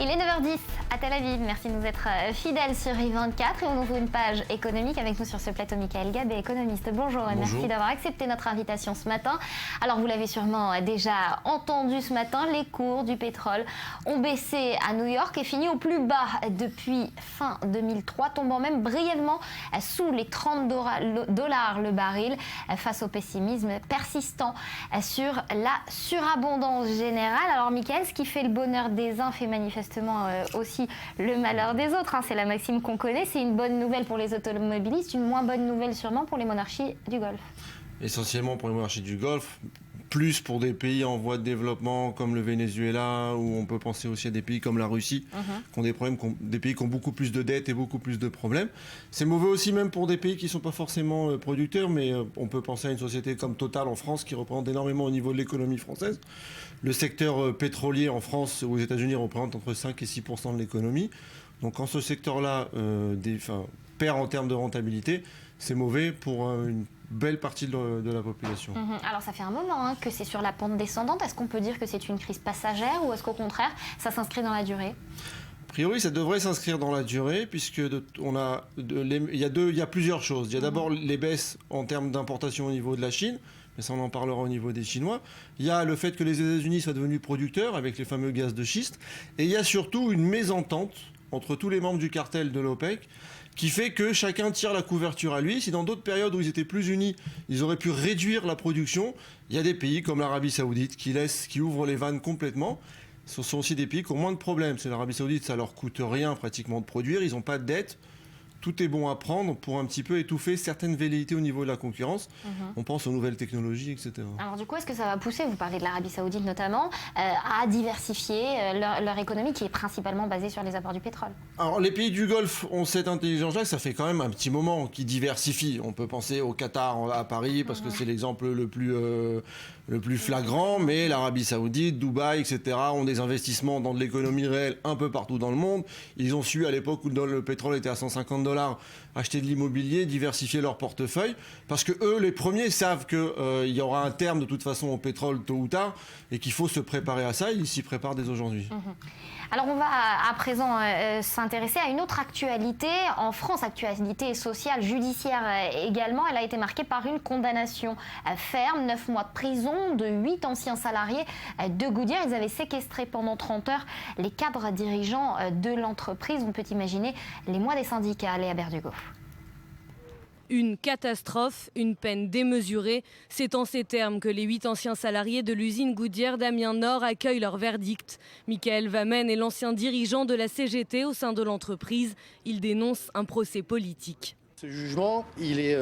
Il est 9h10 à Tel Aviv. Merci de nous être fidèles sur I24 et on ouvre une page économique avec nous sur ce plateau Michael Gabé, économiste. Bonjour et merci d'avoir accepté notre invitation ce matin. Alors vous l'avez sûrement déjà entendu ce matin, les cours du pétrole ont baissé à New York et fini au plus bas depuis fin 2003, tombant même brièvement sous les 30 dollars le baril face au pessimisme persistant sur la surabondance générale. Alors Michael, ce qui fait le bonheur des uns fait manifestement aussi le malheur des autres. C'est la maxime qu'on connaît. C'est une bonne nouvelle pour les automobilistes, une moins bonne nouvelle sûrement pour les monarchies du Golfe. Essentiellement pour les monarchies du Golfe, plus pour des pays en voie de développement comme le Venezuela, ou on peut penser aussi à des pays comme la Russie, qui ont des problèmes, des pays qui ont beaucoup plus de dettes et beaucoup plus de problèmes. C'est mauvais aussi même pour des pays qui ne sont pas forcément producteurs, mais on peut penser à une société comme Total en France, qui représente énormément au niveau de l'économie française. Le secteur pétrolier en France ou aux États-Unis représente entre 5 et 6% de l'économie. Donc quand ce secteur-là perd en termes de rentabilité, c'est mauvais pour une belle partie de la population. Alors ça fait un moment que c'est sur la pente descendante. Est-ce qu'on peut dire que c'est une crise passagère ou est-ce qu'au contraire ça s'inscrit dans la durée ? A priori, ça devrait s'inscrire dans la durée puisque il y a plusieurs choses. Il y a d'abord les baisses en termes d'importation au niveau de la Chine, mais ça on en parlera au niveau des Chinois. Il y a le fait que les États-Unis soient devenus producteurs avec les fameux gaz de schiste. Et il y a surtout une mésentente entre tous les membres du cartel de l'OPEC qui fait que chacun tire la couverture à lui. Si dans d'autres périodes où ils étaient plus unis, ils auraient pu réduire la production, il y a des pays comme l'Arabie Saoudite qui ouvrent les vannes complètement. Ce sont aussi des pays qui ont moins de problèmes. C'est l'Arabie Saoudite, ça leur coûte rien pratiquement de produire, ils n'ont pas de dette. Tout est bon à prendre pour un petit peu étouffer certaines velléités au niveau de la concurrence. On pense aux nouvelles technologies, etc. Alors du coup, est-ce que ça va pousser, vous parlez de l'Arabie Saoudite notamment, à diversifier leur économie qui est principalement basée sur les apports du pétrole ? Alors les pays du Golfe ont cette intelligence-là, ça fait quand même un petit moment qu'ils diversifient. On peut penser au Qatar à Paris parce que c'est l'exemple le plus flagrant, mais l'Arabie Saoudite, Dubaï, etc. ont des investissements dans de l'économie réelle un peu partout dans le monde. Ils ont su, à l'époque où le pétrole était à 150 $, acheter de l'immobilier, diversifier leur portefeuille, parce que eux, les premiers, savent qu'il y aura un terme de toute façon au pétrole tôt ou tard, et qu'il faut se préparer à ça, ils s'y préparent dès aujourd'hui. Alors on va à présent s'intéresser à une autre actualité en France, actualité sociale, judiciaire également. Elle a été marquée par une condamnation ferme, 9 mois de prison de 8 anciens salariés de Goodyear. Ils avaient séquestré pendant 30 heures les cadres dirigeants de l'entreprise. On peut imaginer les mois des syndicats. Léa Berdugo. Une catastrophe, une peine démesurée. C'est en ces termes que les 8 anciens salariés de l'usine Goodyear d'Amiens Nord accueillent leur verdict. Michael Vamen est l'ancien dirigeant de la CGT au sein de l'entreprise. Il dénonce un procès politique. Ce jugement, il est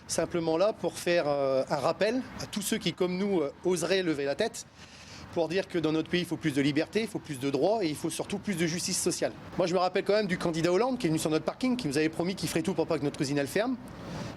simplement là pour faire un rappel à tous ceux qui, comme nous, oseraient lever la tête, pour dire que dans notre pays, il faut plus de liberté, il faut plus de droits et il faut surtout plus de justice sociale. Moi, je me rappelle quand même du candidat Hollande qui est venu sur notre parking, qui nous avait promis qu'il ferait tout pour pas que notre usine elle ferme.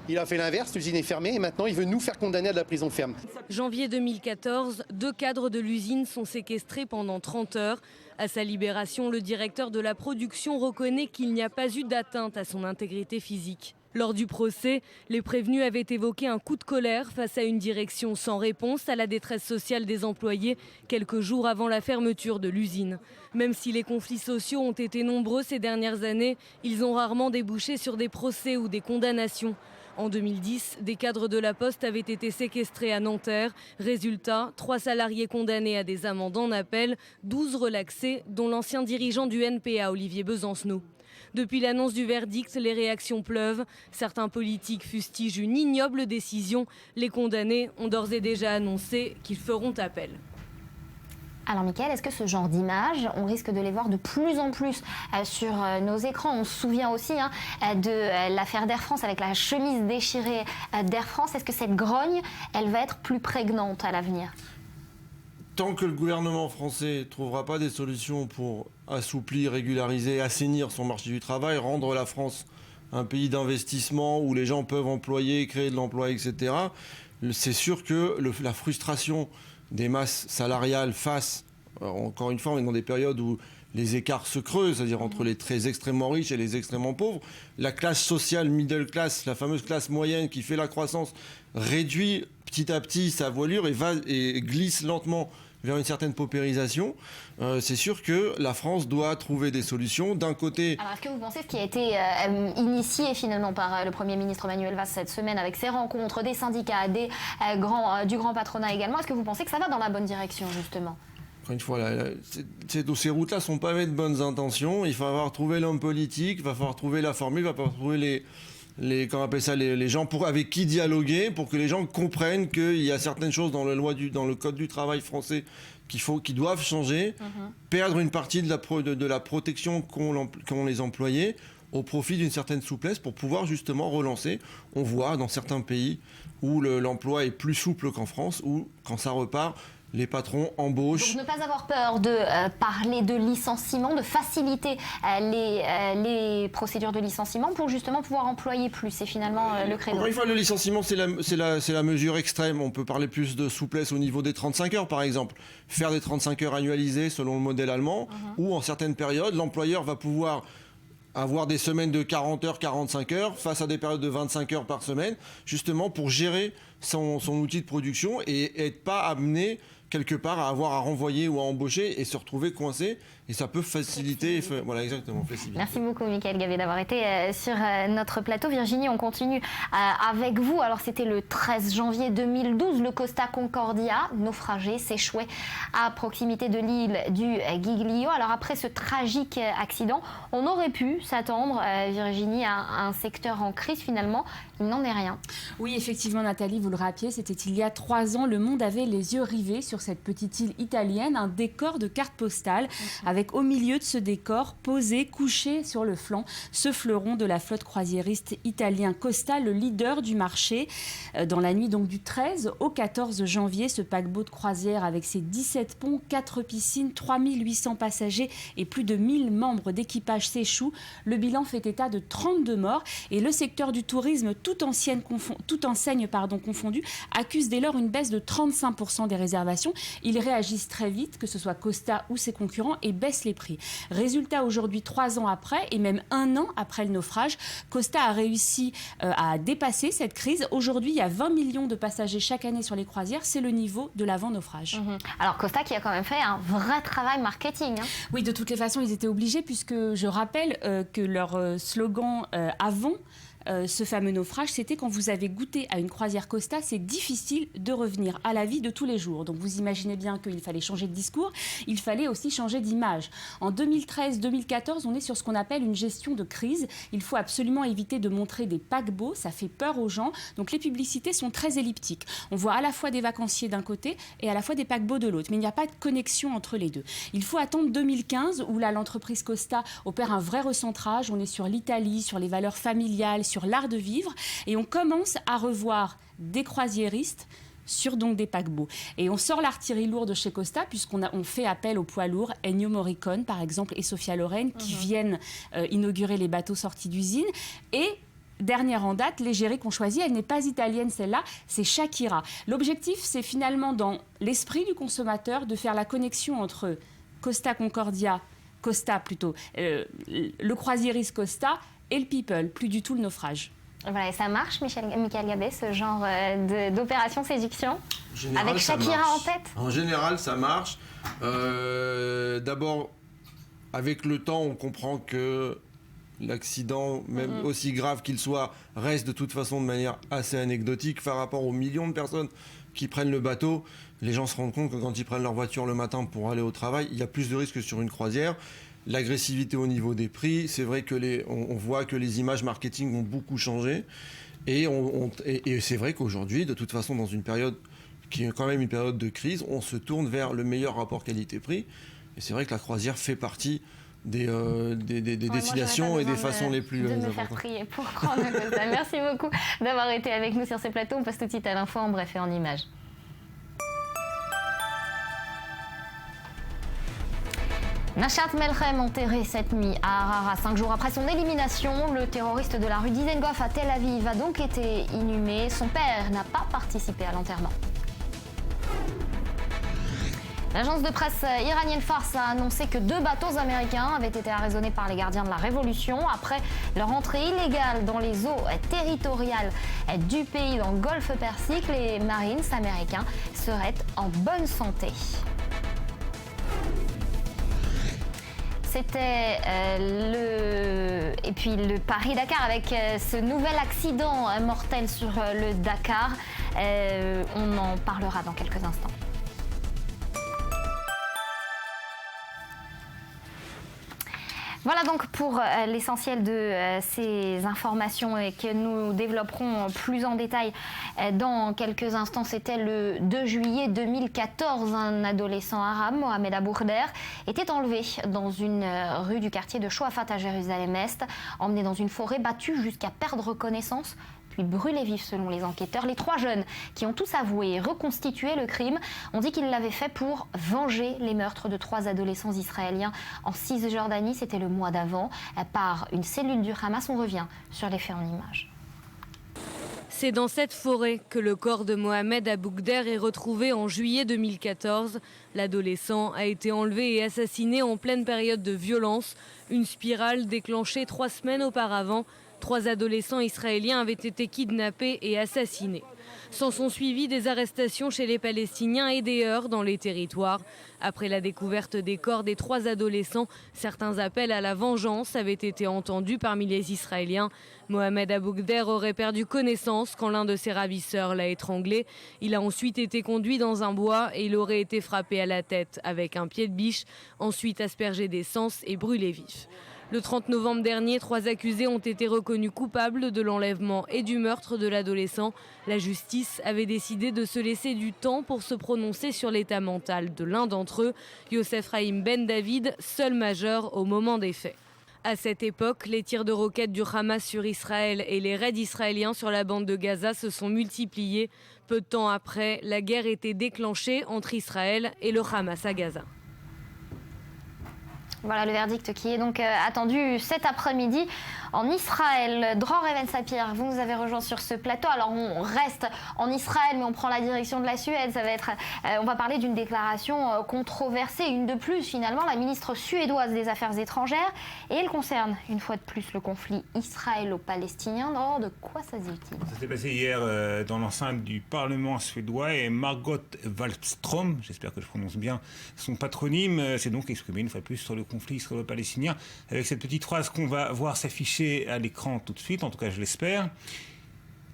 Il a fait l'inverse, l'usine est fermée et maintenant il veut nous faire condamner à de la prison ferme. Janvier 2014, 2 cadres de l'usine sont séquestrés pendant 30 heures. À sa libération, le directeur de la production reconnaît qu'il n'y a pas eu d'atteinte à son intégrité physique. Lors du procès, les prévenus avaient évoqué un coup de colère face à une direction sans réponse à la détresse sociale des employés quelques jours avant la fermeture de l'usine. Même si les conflits sociaux ont été nombreux ces dernières années, ils ont rarement débouché sur des procès ou des condamnations. En 2010, des cadres de la Poste avaient été séquestrés à Nanterre. Résultat, 3 salariés condamnés à des amendes en appel, 12 relaxés, dont l'ancien dirigeant du NPA, Olivier Besancenot. Depuis l'annonce du verdict, les réactions pleuvent. Certains politiques fustigent une ignoble décision. Les condamnés ont d'ores et déjà annoncé qu'ils feront appel. Alors Michael, est-ce que ce genre d'images, on risque de les voir de plus en plus sur nos écrans ? On se souvient aussi de l'affaire d'Air France avec la chemise déchirée d'Air France. Est-ce que cette grogne, elle va être plus prégnante à l'avenir ? Tant que le gouvernement français ne trouvera pas des solutions pour assouplir, régulariser, assainir son marché du travail, rendre la France un pays d'investissement où les gens peuvent employer, créer de l'emploi, etc., c'est sûr que la frustration des masses salariales face, encore une fois, on est dans des périodes où les écarts se creusent, c'est-à-dire entre les très extrêmement riches et les extrêmement pauvres. La classe sociale, middle class, la fameuse classe moyenne qui fait la croissance, réduit petit à petit sa voilure et glisse lentement vers une certaine paupérisation. C'est sûr que la France doit trouver des solutions. D'un côté... Alors, est-ce que vous pensez ce qui a été initié finalement par le Premier ministre Manuel Valls cette semaine avec ses rencontres des syndicats, du grand patronat également, est-ce que vous pensez que ça va dans la bonne direction justement ? Encore une fois, ces routes-là sont pavées de bonnes intentions. Il va falloir trouver l'homme politique, il va falloir trouver la formule, il va falloir trouver les gens avec qui dialoguer, pour que les gens comprennent qu'il y a certaines choses dans le code du travail français qui doivent changer, perdre une partie de la protection qu'ont les employés au profit d'une certaine souplesse pour pouvoir justement relancer. On voit dans certains pays où l'emploi est plus souple qu'en France, où quand ça repart, les patrons embauchent. Donc ne pas avoir peur de parler de licenciement, de faciliter les procédures de licenciement pour justement pouvoir employer plus. C'est finalement le credo. Encore une fois, le licenciement, c'est la mesure extrême. On peut parler plus de souplesse au niveau des 35 heures, par exemple. Faire des 35 heures annualisées selon le modèle allemand, où en certaines périodes, l'employeur va pouvoir avoir des semaines de 40 heures, 45 heures, face à des périodes de 25 heures par semaine, justement pour gérer son outil de production et être pas amené quelque part à avoir à renvoyer ou à embaucher et se retrouver coincé. Et ça peut faciliter, voilà exactement, flexibilité. Merci beaucoup Michael Gabé d'avoir été sur notre plateau. Virginie, on continue avec vous. Alors c'était le 13 janvier 2012, le Costa Concordia, naufragé, s'échouait à proximité de l'île du Giglio. Alors après ce tragique accident, on aurait pu s'attendre, Virginie, à un secteur en crise. Finalement, il n'en est rien. Oui, effectivement Nathalie, vous le rappeliez, c'était il y a 3 ans. Le monde avait les yeux rivés sur cette petite île italienne, un décor de carte postale, avec au milieu de ce décor, posé, couché sur le flanc, ce fleuron de la flotte croisiériste italien Costa, le leader du marché. Dans la nuit donc du 13 au 14 janvier, ce paquebot de croisière avec ses 17 ponts, 4 piscines, 3800 passagers et plus de 1000 membres d'équipage s'échoue. Le bilan fait état de 32 morts et le secteur du tourisme, toute enseigne confondue, accuse dès lors une baisse de 35% des réservations. Ils réagissent très vite, que ce soit Costa ou ses concurrents, et baissent les prix. Résultat, aujourd'hui, 3 ans après, et même 1 an après le naufrage, Costa a réussi à dépasser cette crise. Aujourd'hui, il y a 20 millions de passagers chaque année sur les croisières. C'est le niveau de l'avant-naufrage. Alors Costa qui a quand même fait un vrai travail marketing. Oui, de toutes les façons, ils étaient obligés, puisque je rappelle que leur slogan avant ce fameux naufrage, c'était quand vous avez goûté à une croisière Costa, c'est difficile de revenir à la vie de tous les jours. Donc vous imaginez bien qu'il fallait changer de discours, il fallait aussi changer d'image. En 2013-2014, on est sur ce qu'on appelle une gestion de crise. Il faut absolument éviter de montrer des paquebots, ça fait peur aux gens. Donc les publicités sont très elliptiques. On voit à la fois des vacanciers d'un côté et à la fois des paquebots de l'autre. Mais il n'y a pas de connexion entre les deux. Il faut attendre 2015 où là, l'entreprise Costa opère un vrai recentrage. On est sur l'Italie, sur les valeurs familiales, sur l'art de vivre, et on commence à revoir des croisiéristes sur donc des paquebots. Et on sort l'artillerie lourde chez Costa, puisqu'on fait appel aux poids lourds, Ennio Morricone par exemple et Sophia Loren, qui viennent inaugurer les bateaux sortis d'usine. Et dernière en date, l'égérie qu'on choisit, elle n'est pas italienne celle-là, c'est Shakira. L'objectif, c'est finalement dans l'esprit du consommateur de faire la connexion entre Costa Concordia, le croisiériste Costa et le people, plus du tout le naufrage. Voilà, et ça marche, Michael Gabé, ce genre d'opération séduction, avec Shakira en tête? En général, ça marche. D'abord, avec le temps, on comprend que l'accident, même aussi grave qu'il soit, reste de toute façon de manière assez anecdotique par rapport aux millions de personnes qui prennent le bateau. Les gens se rendent compte que quand ils prennent leur voiture le matin pour aller au travail, il y a plus de risques que sur une croisière. L'agressivité au niveau des prix, c'est vrai que on voit que les images marketing ont beaucoup changé. Et c'est vrai qu'aujourd'hui, de toute façon, dans une période qui est quand même une période de crise, on se tourne vers le meilleur rapport qualité-prix. Et c'est vrai que la croisière fait partie des destinations et des façons les plus importantes. De me faire prier pour prendre le Costa. Merci beaucoup d'avoir été avec nous sur ce plateau. On passe tout de suite à l'info en bref et en images. Nachat Melchem enterré cette nuit à Harara. 5 jours après son élimination, le terroriste de la rue Dizengoff à Tel Aviv a donc été inhumé. Son père n'a pas participé à l'enterrement. L'agence de presse iranienne Fars a annoncé que 2 bateaux américains avaient été arraisonnés par les gardiens de la Révolution après leur entrée illégale dans les eaux territoriales du pays dans le golfe Persique. Les Marines américains seraient en bonne santé. C'était le Paris-Dakar avec ce nouvel accident mortel sur le Dakar. On en parlera dans quelques instants. Voilà donc pour l'essentiel de ces informations et que nous développerons plus en détail dans quelques instants. C'était le 2 juillet 2014. Un adolescent arabe, Mohamed Aboukder, était enlevé dans une rue du quartier de Chouafat à Jérusalem-Est, emmené dans une forêt, battu jusqu'à perdre connaissance, puis brûlé vif selon les enquêteurs. Les 3 jeunes qui ont tous avoué et reconstitué le crime ont dit qu'ils l'avaient fait pour venger les meurtres de 3 adolescents israéliens en Cisjordanie. C'était le mois d'avant, par une cellule du Hamas. On revient sur les faits en images. C'est dans cette forêt que le corps de Mohamed Aboukder est retrouvé en juillet 2014. L'adolescent a été enlevé et assassiné en pleine période de violence, une spirale déclenchée 3 semaines auparavant. 3 adolescents israéliens avaient été kidnappés et assassinés. S'en sont suivis des arrestations chez les Palestiniens et des heurts dans les territoires. Après la découverte des corps des 3 adolescents, certains appels à la vengeance avaient été entendus parmi les Israéliens. Mohamed Aboukder aurait perdu connaissance quand l'un de ses ravisseurs l'a étranglé. Il a ensuite été conduit dans un bois et il aurait été frappé à la tête avec un pied de biche, ensuite aspergé d'essence et brûlé vif. Le 30 novembre dernier, 3 accusés ont été reconnus coupables de l'enlèvement et du meurtre de l'adolescent. La justice avait décidé de se laisser du temps pour se prononcer sur l'état mental de l'un d'entre eux, Youssef Rahim Ben David, seul majeur au moment des faits. À cette époque, les tirs de roquettes du Hamas sur Israël et les raids israéliens sur la bande de Gaza se sont multipliés. Peu de temps après, la guerre était déclenchée entre Israël et le Hamas à Gaza. Voilà le verdict qui est donc attendu cet après-midi en Israël. Dror Even-Sapir, vous nous avez rejoint sur ce plateau. Alors on reste en Israël, mais on prend la direction de la Suède. Ça va être, on va parler d'une déclaration controversée, une de plus finalement. La ministre suédoise des Affaires étrangères, et elle concerne une fois de plus le conflit israélo-palestinien. Dror, de quoi s'agit-il? Ça s'est passé hier dans l'enceinte du Parlement suédois et Margot Wallström, j'espère que je prononce bien son patronyme, s'est donc exprimée une fois de plus sur le conflit israélo-palestinien avec cette petite phrase qu'on va voir s'afficher à l'écran tout de suite, en tout cas je l'espère.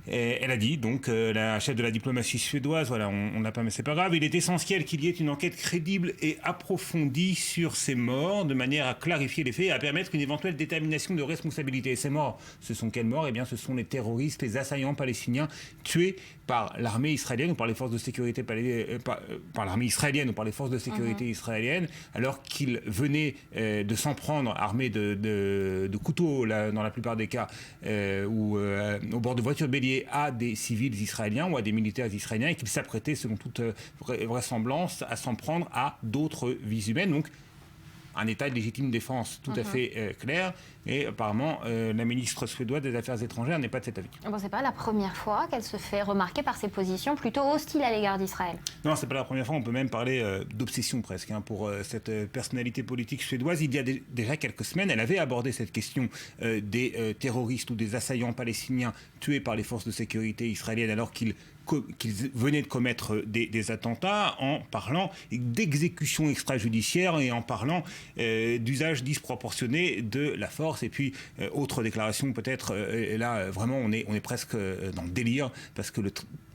Et elle a dit, donc, la chef de la diplomatie suédoise, voilà, on n'a pas, mais c'est pas grave, il est essentiel qu'il y ait une enquête crédible et approfondie sur ces morts, de manière à clarifier les faits et à permettre une éventuelle détermination de responsabilité. Et ces morts, ce sont quelles morts? Eh bien, ce sont les terroristes, les assaillants palestiniens tués par l'armée israélienne ou par les forces de sécurité par l'armée israélienne ou par les forces de sécurité israéliennes, alors qu'ils venaient de s'en prendre armés de couteaux, dans la plupart des cas, ou au bord de voitures béliers, à des civils israéliens ou à des militaires israéliens, et qu'ils s'apprêtaient, selon toute vraisemblance, à s'en prendre à d'autres vies humaines. Donc, un état de légitime défense tout à fait clair. Et apparemment, la ministre suédoise des Affaires étrangères n'est pas de cet avis. Bon, c'est pas la première fois qu'elle se fait remarquer par ses positions plutôt hostiles à l'égard d'Israël. Non, c'est pas la première fois. On peut même parler d'obsession presque pour cette personnalité politique suédoise. Il y a déjà quelques semaines, elle avait abordé cette question des terroristes ou des assaillants palestiniens tués par les forces de sécurité israéliennes alors qu'ils venaient de commettre des attentats, en parlant d'exécution extrajudiciaire et en parlant d'usage disproportionné de la force. Et puis, autre déclaration peut-être, et là vraiment on est presque dans le délire, parce que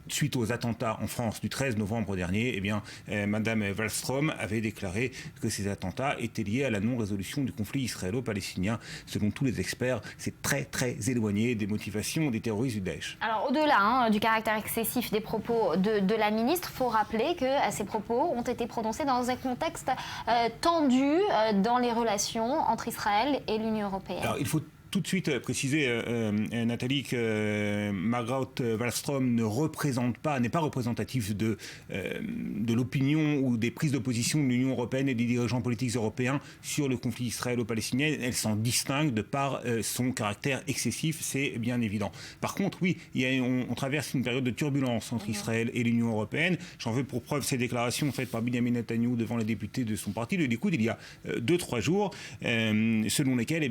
suite aux attentats en France du 13 novembre dernier, eh bien, Madame Wallström avait déclaré que ces attentats étaient liés à la non-résolution du conflit israélo-palestinien. Selon tous les experts, c'est très très éloigné des motivations des terroristes du Daesh. Alors au-delà du caractère excessif des propos de la ministre, il faut rappeler que ces propos ont été prononcés dans un contexte tendu dans les relations entre Israël et l'Union européenne. Alors il faut tout de suite préciser, Nathalie, que Margot Wallström n'est pas représentative de l'opinion ou des prises d'opposition de l'Union européenne et des dirigeants politiques européens sur le conflit israélo-palestinien. Elle s'en distingue de par son caractère excessif, c'est bien évident. Par contre, oui, on traverse une période de turbulence entre Israël et l'Union européenne. J'en veux pour preuve ces déclarations faites par Benjamin Netanyahu devant les députés de son parti, le Likoud, il y a 2-3 jours, selon lesquels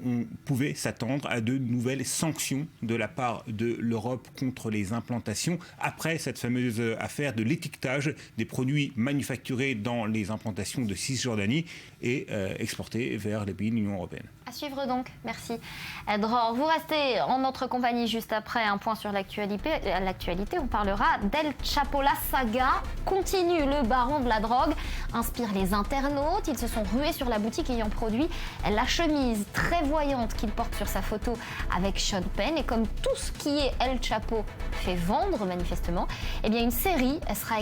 on pouvait s'attendre à de nouvelles sanctions de la part de l'Europe contre les implantations après cette fameuse affaire de l'étiquetage des produits manufacturés dans les implantations de Cisjordanie et exportés vers les pays de l'Union européenne. À suivre donc, merci. Dror, vous restez en notre compagnie juste après un point sur l'actualité. On parlera d'El Chapo. La saga continue. Le baron de la drogue inspire les internautes. Ils se sont rués sur la boutique ayant produit la chemise très voyante qu'il porte sur sa photo avec Sean Penn. Et comme tout ce qui est El Chapo fait vendre manifestement, eh bien une série sera